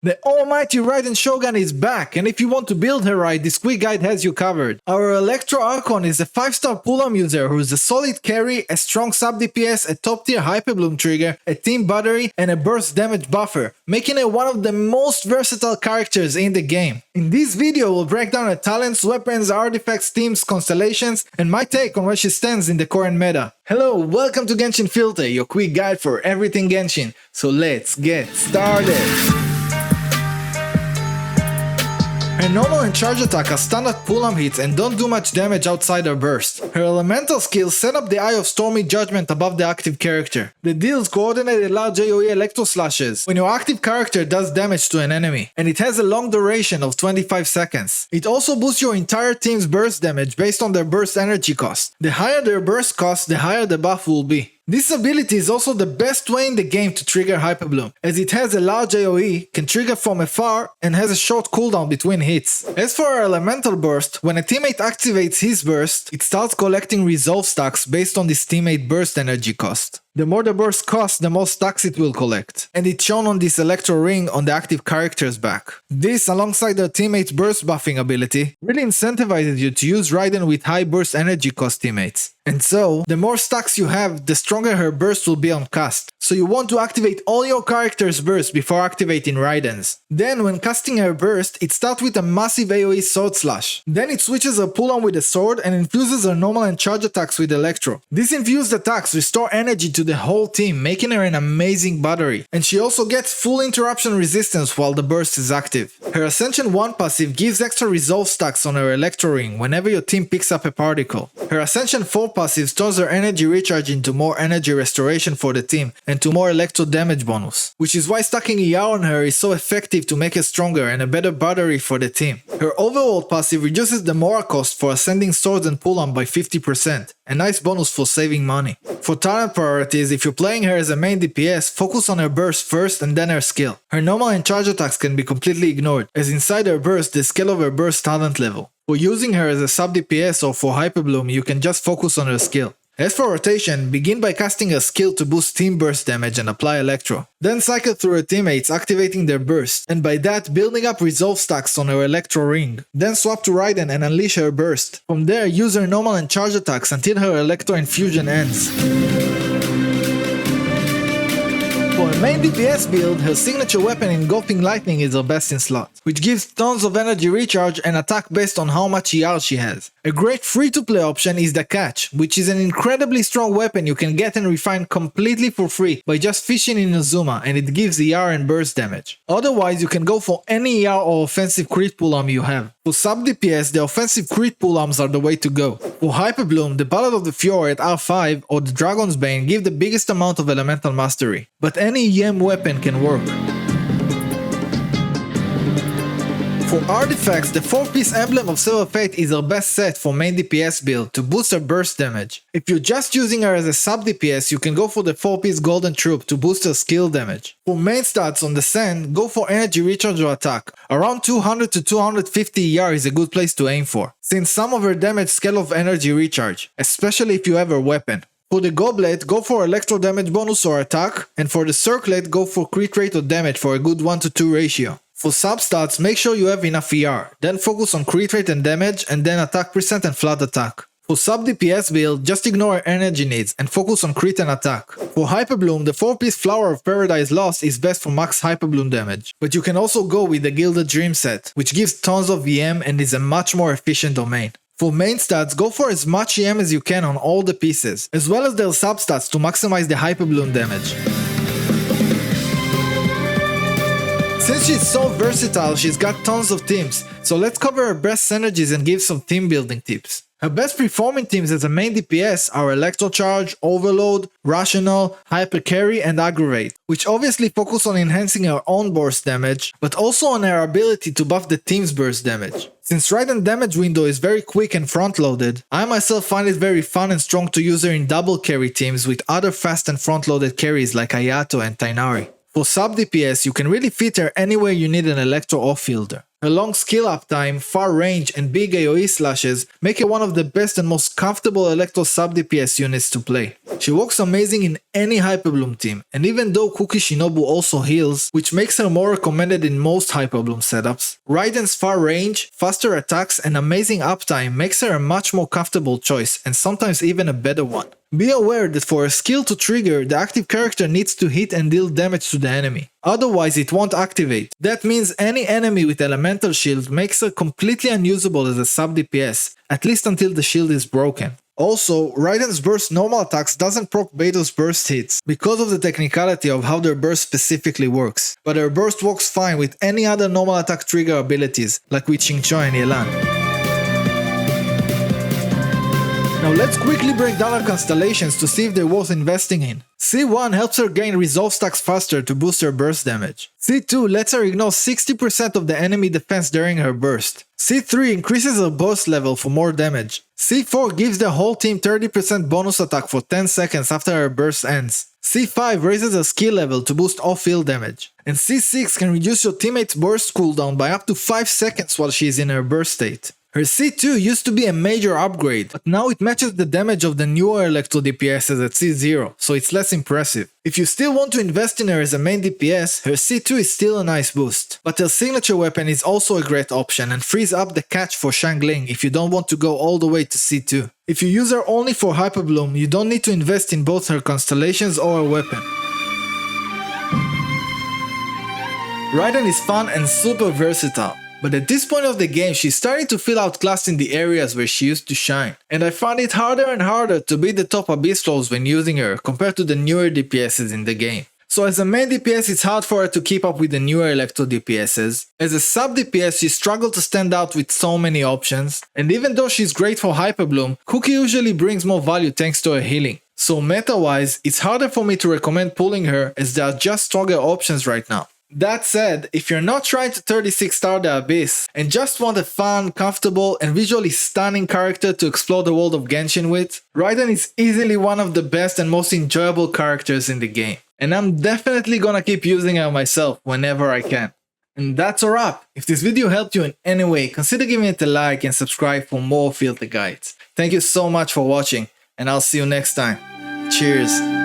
The almighty Raiden Shogun is back, and if you want to build her right, this quick guide has you covered. Our Electro Archon is a 5-star pull-on user who is a solid carry, a strong sub-DPS, a top-tier Hyperbloom trigger, a team battery, and a burst damage buffer, making her one of the most versatile characters in the game. In this video, we'll break down her talents, weapons, artifacts, teams, constellations, and my take on where she stands in the current meta. Hello, welcome to Genshin Filter, your quick guide for everything Genshin. So let's get started! Her normal and charge attack are standard pull-up hits and don't do much damage outside her burst. Her elemental skills set up the Eye of Stormy Judgment above the active character. The deals coordinated large AoE electro slashes when your active character does damage to an enemy, and it has a long duration of 25 seconds. It also boosts your entire team's burst damage based on their burst energy cost. The higher their burst cost, the higher the buff will be. This ability is also the best way in the game to trigger Hyperbloom, as it has a large AoE, can trigger from afar, and has a short cooldown between hits. As for our elemental burst, when a teammate activates his burst, it starts collecting resolve stacks based on this teammate burst energy cost. The more the burst costs, the more stacks it will collect, and it's shown on this Electro ring on the active character's back. This, alongside their teammate's burst buffing ability, really incentivizes you to use Raiden with high burst energy cost teammates. And so, the more stacks you have, the stronger her burst will be on cast. So you want to activate all your character's burst before activating Raiden's. Then, when casting her burst, it starts with a massive AoE sword slash. Then it switches her pull-on with a sword and infuses her normal and charge attacks with Electro. These infused attacks restore energy to the whole team, making her an amazing battery. And she also gets full interruption resistance while the burst is active. Her Ascension 1 passive gives extra resolve stacks on her Electro ring whenever your team picks up a particle. Her Ascension 4 passive turns her energy recharge into more energy restoration for the team and to more electro damage bonus, which is why stacking ER on her is so effective to make her stronger and a better battery for the team. Her overworld passive reduces the Mora cost for ascending swords and pull-on by 50%, a nice bonus for saving money. For talent priorities, if you're playing her as a main DPS, focus on her burst first and then her skill. Her normal and charge attacks can be completely ignored, as inside her burst the scale of her burst talent level. For using her as a sub-DPS or for Hyperbloom, you can just focus on her skill. As for rotation, begin by casting a skill to boost team burst damage and apply Electro. Then cycle through her teammates activating their burst, and by that building up resolve stacks on her Electro ring. Then swap to Raiden and unleash her burst. From there, use her normal and charge attacks until her Electro infusion ends. For a main DPS build, her signature weapon Engulfing Lightning is her best in slot, which gives tons of energy recharge and attack based on how much ER she has. A great free-to-play option is the Catch, which is an incredibly strong weapon you can get and refine completely for free by just fishing in Azuma, and it gives ER and burst damage. Otherwise, you can go for any ER or offensive crit pull-arm you have. For sub-DPS, the offensive crit pull-arms are the way to go. For Hyperbloom, the Ballad of the Fjord at R5 or the Dragon's Bane give the biggest amount of elemental mastery, but any EM weapon can work. For artifacts, the 4-piece Emblem of Silver Fate is her best set for main DPS build to boost her burst damage. If you're just using her as a sub-DPS, you can go for the 4-piece Golden Troop to boost her skill damage. For main stats on the Sand, go for energy recharge or attack. Around 200 to 250 ER is a good place to aim for, since some of her damage scale of energy recharge, especially if you have her weapon. For the Goblet, go for electro damage bonus or attack, and for the Circlet, go for crit rate or damage for a good 1:2 ratio. For sub-stats, make sure you have enough ER, then focus on crit rate and damage, and then attack percent and flat attack. For sub-DPS build, just ignore her energy needs and focus on crit and attack. For Hyperbloom, the 4-piece Flower of Paradise Lost is best for max Hyperbloom damage, but you can also go with the Gilded Dream set, which gives tons of EM and is a much more efficient domain. For main stats, go for as much EM as you can on all the pieces, as well as their sub-stats to maximize the Hyperbloom damage. Since she's so versatile, she's got tons of teams, so let's cover her best synergies and give some team building tips. Her best performing teams as a main DPS are Electro Charge, Overload, Rational, Hyper Carry, and Aggravate, which obviously focus on enhancing her own burst damage, but also on her ability to buff the team's burst damage. Since Raiden damage window is very quick and front-loaded, I myself find it very fun and strong to use her in double carry teams with other fast and front-loaded carries like Ayato and Tainari. For sub-DPS, you can really fit her anywhere you need an Electro off-fielder. Her long skill uptime, far range, and big AoE slashes make her one of the best and most comfortable Electro Sub-DPS units to play. She works amazing in any Hyperbloom team, and even though Kuki Shinobu also heals, which makes her more recommended in most Hyperbloom setups, Raiden's far range, faster attacks, and amazing uptime makes her a much more comfortable choice, and sometimes even a better one. Be aware that for a skill to trigger, the active character needs to hit and deal damage to the enemy. Otherwise it won't activate. That means any enemy with elemental shield makes her completely unusable as a sub-DPS, at least until the shield is broken. Also, Raiden's burst normal attacks doesn't proc Beto's burst hits because of the technicality of how their burst specifically works, but her burst works fine with any other normal attack trigger abilities, like with Xingqiu and Yelan. Now let's quickly break down her constellations to see if they're worth investing in. C1 helps her gain resolve stacks faster to boost her burst damage. C2 lets her ignore 60% of the enemy defense during her burst. C3 increases her burst level for more damage. C4 gives the whole team 30% bonus attack for 10 seconds after her burst ends. C5 raises her skill level to boost off-field damage. And C6 can reduce your teammate's burst cooldown by up to 5 seconds while she is in her burst state. Her C2 used to be a major upgrade, but now it matches the damage of the newer Electro DPSs at C0, so it's less impressive. If you still want to invest in her as a main DPS, her C2 is still a nice boost. But her signature weapon is also a great option and frees up the catch for Shangling if you don't want to go all the way to C2. If you use her only for Hyperbloom, you don't need to invest in both her constellations or her weapon. Raiden is fun and super versatile. But at this point of the game, she's starting to feel outclassed in the areas where she used to shine. And I find it harder and harder to beat the top Abyss rolls when using her compared to the newer DPSs in the game. So as a main DPS, it's hard for her to keep up with the newer Electro DPSs. As a sub DPS, she struggled to stand out with so many options. And even though she's great for Hyperbloom, Kuki usually brings more value thanks to her healing. So meta-wise, it's harder for me to recommend pulling her as there are just stronger options right now. That said, if you're not trying to 36 star the Abyss and just want a fun, comfortable, and visually stunning character to explore the world of Genshin with, Raiden is easily one of the best and most enjoyable characters in the game. And I'm definitely gonna keep using her myself whenever I can. And that's a wrap. If this video helped you in any way, consider giving it a like and subscribe for more filter guides. Thank you so much for watching, and I'll see you next time. Cheers!